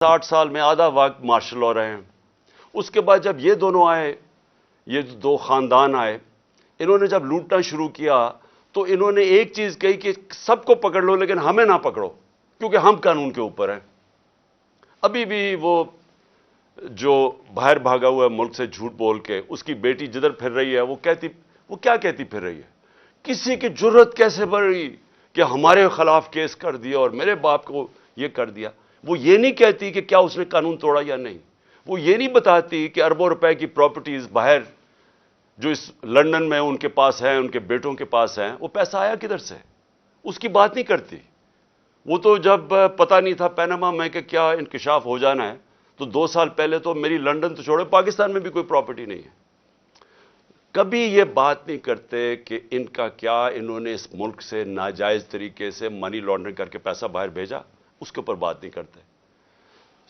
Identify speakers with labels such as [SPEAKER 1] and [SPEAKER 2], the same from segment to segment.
[SPEAKER 1] 60 سال میں آدھا وقت مارشل لا رہے ہیں. اس کے بعد جب یہ دونوں آئے، یہ دو خاندان آئے، انہوں نے جب لوٹنا شروع کیا تو انہوں نے ایک چیز کہی کہ سب کو پکڑ لو لیکن ہمیں نہ پکڑو کیونکہ ہم قانون کے اوپر ہیں. ابھی بھی وہ جو باہر بھاگا ہوا ہے ملک سے جھوٹ بول کے، اس کی بیٹی جدھر پھر رہی ہے وہ کیا کہتی پھر رہی ہے؟ کسی کی جرت کیسے بڑھی کہ ہمارے خلاف کیس کر دیا اور میرے باپ کو یہ کر دیا. وہ یہ نہیں کہتی کہ کیا اس نے قانون توڑا یا نہیں. وہ یہ نہیں بتاتی کہ اربوں روپے کی پراپرٹیز باہر جو اس لندن میں ان کے پاس ہیں، ان کے بیٹوں کے پاس ہیں، وہ پیسہ آیا کدھر سے، اس کی بات نہیں کرتی. وہ تو جب پتہ نہیں تھا پیناما میں کہ کیا انکشاف ہو جانا ہے، تو 2 سال پہلے تو میری لندن تو چھوڑے پاکستان میں بھی کوئی پراپرٹی نہیں ہے. کبھی یہ بات نہیں کرتے کہ ان کا کیا انہوں نے اس ملک سے ناجائز طریقے سے منی لانڈرنگ کر کے پیسہ باہر بھیجا، اس کے اوپر بات نہیں کرتے.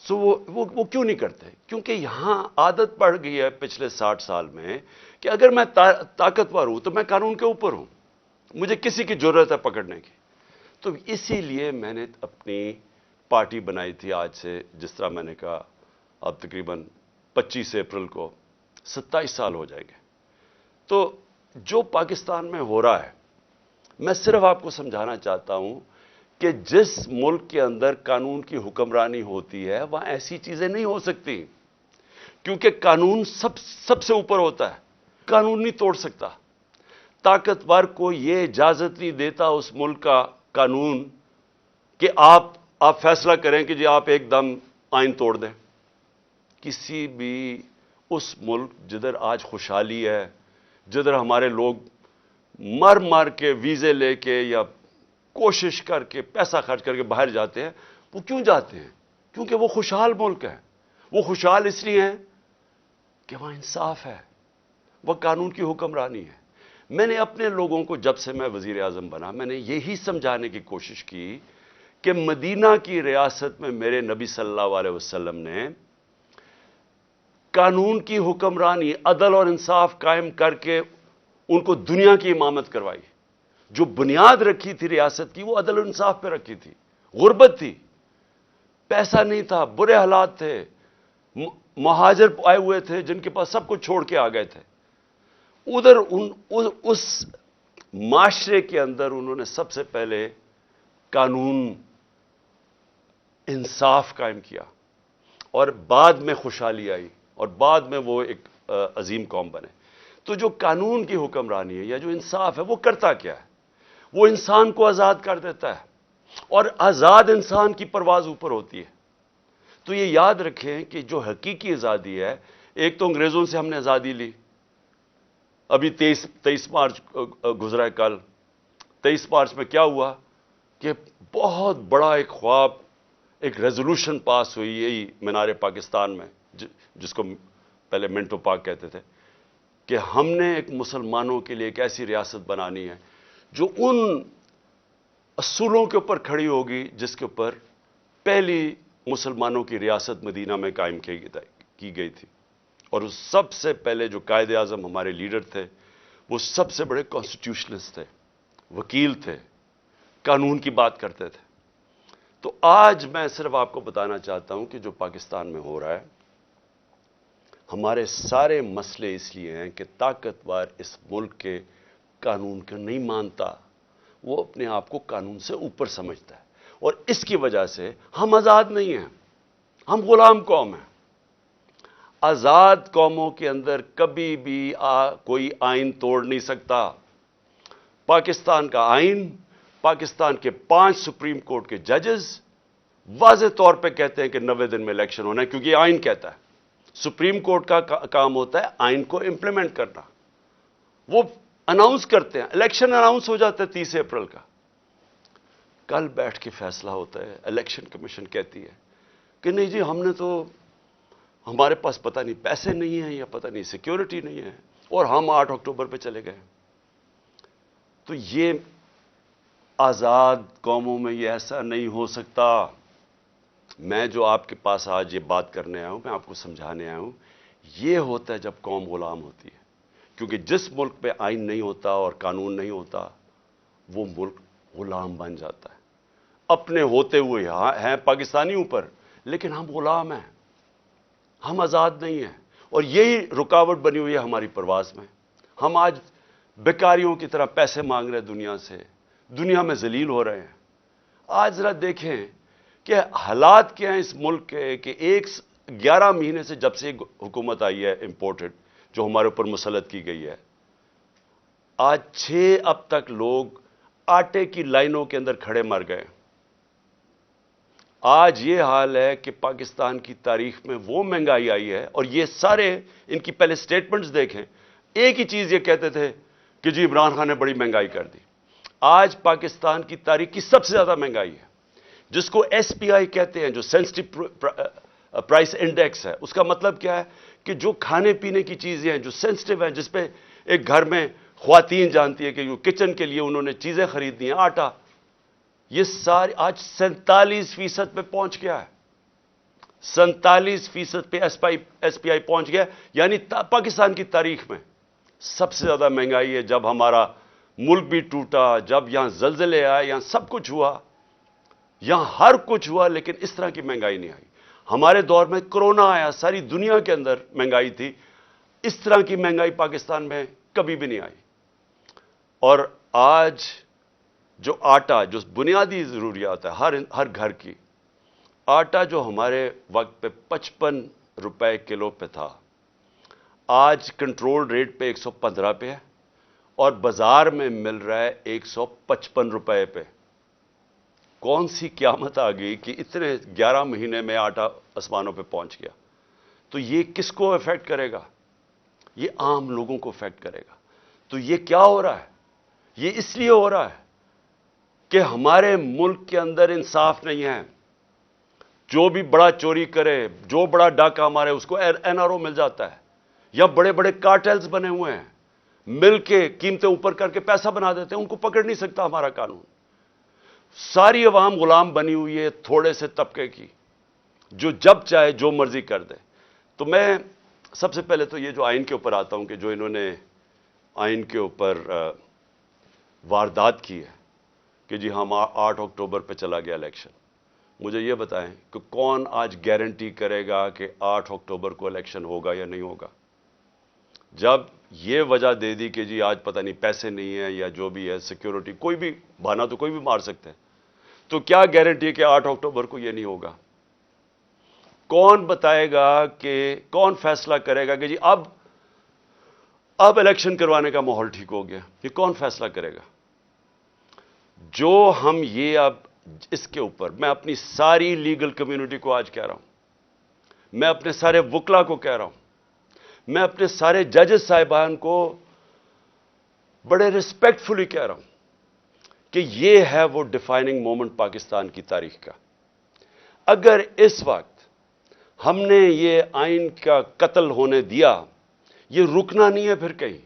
[SPEAKER 1] سو وہ کیوں نہیں کرتے؟ کیونکہ یہاں عادت پڑ گئی ہے پچھلے 60 سال میں کہ اگر میں طاقتور ہوں تو میں قانون کے اوپر ہوں، مجھے کسی کی ضرورت ہے پکڑنے کی. تو اسی لیے میں نے اپنی پارٹی بنائی تھی. آج سے جس طرح میں نے کہا اب تقریباً 25 اپریل کو 27 سال ہو جائیں گے. تو جو پاکستان میں ہو رہا ہے، میں صرف آپ کو سمجھانا چاہتا ہوں کہ جس ملک کے اندر قانون کی حکمرانی ہوتی ہے وہاں ایسی چیزیں نہیں ہو سکتی، کیونکہ قانون سب سے اوپر ہوتا ہے. قانون نہیں توڑ سکتا. طاقتور کو یہ اجازت نہیں دیتا اس ملک کا قانون کہ آپ فیصلہ کریں کہ جی آپ ایک دم آئین توڑ دیں. کسی بھی اس ملک جدھر آج خوشحالی ہے، جدھر ہمارے لوگ مر کے ویزے لے کے یا کوشش کر کے پیسہ خرچ کر کے باہر جاتے ہیں، وہ کیوں جاتے ہیں؟ کیونکہ وہ خوشحال ملک ہے. وہ خوشحال اس لیے ہیں کہ وہاں انصاف ہے، وہ قانون کی حکمرانی ہے. میں نے اپنے لوگوں کو جب سے میں وزیر اعظم بنا، میں نے یہی سمجھانے کی کوشش کی کہ مدینہ کی ریاست میں میرے نبی صلی اللہ علیہ وسلم نے قانون کی حکمرانی، عدل اور انصاف قائم کر کے ان کو دنیا کی امامت کروائی. جو بنیاد رکھی تھی ریاست کی وہ عدل و انصاف پہ رکھی تھی. غربت تھی، پیسا نہیں تھا، برے حالات تھے، مہاجر آئے ہوئے تھے جن کے پاس سب کچھ چھوڑ کے آ گئے تھے. ادھر اس معاشرے کے اندر انہوں نے سب سے پہلے قانون انصاف قائم کیا اور بعد میں خوشحالی آئی اور بعد میں وہ ایک عظیم قوم بنے. تو جو قانون کی حکمرانی ہے یا جو انصاف ہے وہ کرتا کیا ہے؟ وہ انسان کو آزاد کر دیتا ہے اور آزاد انسان کی پرواز اوپر ہوتی ہے. تو یہ یاد رکھیں کہ جو حقیقی آزادی ہے، ایک تو انگریزوں سے ہم نے آزادی لی. ابھی 23 مارچ گزرا ہے کل. 23 مارچ میں کیا ہوا کہ بہت بڑا ایک خواب، ایک ریزولوشن پاس ہوئی یہی مینار پاکستان میں، جس کو پہلے منٹو پارک کہتے تھے، کہ ہم نے ایک مسلمانوں کے لیے ایک ایسی ریاست بنانی ہے جو ان اصولوں کے اوپر کھڑی ہوگی جس کے اوپر پہلی مسلمانوں کی ریاست مدینہ میں قائم کی گئی تھی. اور سب سے پہلے جو قائد اعظم ہمارے لیڈر تھے وہ سب سے بڑے کانسٹیٹیوشنسٹ تھے، وکیل تھے، قانون کی بات کرتے تھے. تو آج میں صرف آپ کو بتانا چاہتا ہوں کہ جو پاکستان میں ہو رہا ہے، ہمارے سارے مسئلے اس لیے ہیں کہ طاقتور اس ملک کے قانون کو نہیں مانتا، وہ اپنے آپ کو قانون سے اوپر سمجھتا ہے اور اس کی وجہ سے ہم آزاد نہیں ہیں، ہم غلام قوم ہیں. آزاد قوموں کے اندر کبھی بھی کوئی آئین توڑ نہیں سکتا. پاکستان کا آئین، پاکستان کے 5 سپریم کورٹ کے ججز واضح طور پہ کہتے ہیں کہ 90 دن میں الیکشن ہونا ہے، کیونکہ یہ آئین کہتا ہے. سپریم کورٹ کا کام ہوتا ہے آئین کو امپلیمنٹ کرنا. وہ اناؤنس کرتے ہیں، الیکشن اناؤنس ہو جاتا ہے 30 اپریل کا. کل بیٹھ کے فیصلہ ہوتا ہے، الیکشن کمیشن کہتی ہے کہ نہیں جی ہم نے تو، ہمارے پاس پتہ نہیں پیسے نہیں ہیں یا پتہ نہیں سیکیورٹی نہیں ہے اور ہم 8 اکتوبر پہ چلے گئے. تو یہ آزاد قوموں میں یہ ایسا نہیں ہو سکتا. میں جو آپ کے پاس آج یہ بات کرنے آیا ہوں، میں آپ کو سمجھانے آیا ہوں، یہ ہوتا ہے جب قوم غلام ہوتی ہے. کیونکہ جس ملک پہ آئین نہیں ہوتا اور قانون نہیں ہوتا وہ ملک غلام بن جاتا ہے. اپنے ہوتے ہوئے ہیں پاکستانی اوپر، لیکن ہم غلام ہیں, ہم آزاد نہیں ہیں, اور یہی رکاوٹ بنی ہوئی ہے ہماری پرواز میں. ہم آج بیکاریوں کی طرح پیسے مانگ رہے ہیں دنیا سے, دنیا میں ذلیل ہو رہے ہیں. آج ذرا دیکھیں کہ حالات کیا ہیں اس ملک کے, کہ 11 مہینے سے جب سے حکومت آئی ہے امپورٹڈ, جو ہمارے اوپر مسلط کی گئی ہے, آج 6 اب تک لوگ آٹے کی لائنوں کے اندر کھڑے مر گئے. آج یہ حال ہے کہ پاکستان کی تاریخ میں وہ مہنگائی آئی ہے, اور یہ سارے ان کی پہلے سٹیٹمنٹس دیکھیں, ایک ہی چیز یہ کہتے تھے کہ جی عمران خان نے بڑی مہنگائی کر دی. آج پاکستان کی تاریخ کی سب سے زیادہ مہنگائی ہے, جس کو ایس پی آئی کہتے ہیں, جو سینسٹیو پرائس انڈیکس ہے. اس کا مطلب کیا ہے کہ جو کھانے پینے کی چیزیں ہیں جو سینسٹیو ہیں, جس پہ ایک گھر میں خواتین جانتی ہے کہ جو کچن کے لیے انہوں نے چیزیں خریدنی ہیں, آٹا, یہ ساری آج 47% پہ پہنچ گیا ہے. 47% پہ ایس پی آئی پہنچ گیا, یعنی پاکستان کی تاریخ میں سب سے زیادہ مہنگائی ہے. جب ہمارا ملک بھی ٹوٹا, جب یہاں زلزلے آئے, یہاں سب کچھ ہوا, یہاں ہر کچھ ہوا, لیکن اس طرح کی مہنگائی نہیں آئی. ہمارے دور میں کرونا آیا, ساری دنیا کے اندر مہنگائی تھی, اس طرح کی مہنگائی پاکستان میں کبھی بھی نہیں آئی. اور آج جو آٹا, جو بنیادی ضروریات ہے ہر گھر کی, آٹا جو ہمارے وقت پہ 55 روپے کلو پہ تھا, آج کنٹرول ریٹ پہ 115 پہ ہے, اور بازار میں مل رہا ہے 155 روپے پہ. کون سی قیامت آ گئی کہ اتنے 11 مہینے میں آٹا آسمانوں پہ پہنچ گیا؟ تو یہ کس کو افیکٹ کرے گا؟ یہ عام لوگوں کو افیکٹ کرے گا. تو یہ کیا ہو رہا ہے؟ یہ اس لیے ہو رہا ہے کہ ہمارے ملک کے اندر انصاف نہیں ہے. جو بھی بڑا چوری کرے, جو بڑا ڈاکہ مارے, اس کو این آر او مل جاتا ہے, یا بڑے بڑے کارٹیلز بنے ہوئے ہیں, مل کے قیمتیں اوپر کر کے پیسہ بنا دیتے ہیں, ان کو پکڑ نہیں سکتا ہمارا قانون. ساری عوام غلام بنی ہوئی ہے تھوڑے سے طبقے کی, جو جب چاہے جو مرضی کر دے. تو میں سب سے پہلے تو یہ جو آئین کے اوپر آتا ہوں, کہ جو انہوں نے آئین کے اوپر واردات کی ہے کہ جی ہم 8 اکتوبر پہ چلا گیا الیکشن. مجھے یہ بتائیں کہ کون آج گارنٹی کرے گا کہ 8 اکتوبر کو الیکشن ہوگا یا نہیں ہوگا؟ جب یہ وجہ دے دی کہ جی آج پتہ نہیں پیسے نہیں ہیں یا جو بھی ہے, سیکیورٹی, کوئی بھی بہانہ تو کوئی بھی مار سکتے ہیں, تو کیا گارنٹی کہ 8 اکتوبر کو یہ نہیں ہوگا؟ کون بتائے گا, کہ کون فیصلہ کرے گا کہ جی اب الیکشن کروانے کا ماحول ٹھیک ہو گیا؟ یہ کون فیصلہ کرے گا؟ جو ہم یہ اب اس کے اوپر, میں اپنی ساری لیگل کمیونٹی کو آج کہہ رہا ہوں, میں اپنے سارے وکلا کو کہہ رہا ہوں, میں اپنے سارے ججز صاحبان کو بڑے ریسپیکٹ فلی کہہ رہا ہوں کہ یہ ہے وہ ڈیفائننگ مومنٹ پاکستان کی تاریخ کا. اگر اس وقت ہم نے یہ آئین کا قتل ہونے دیا, یہ رکنا نہیں ہے پھر کہیں.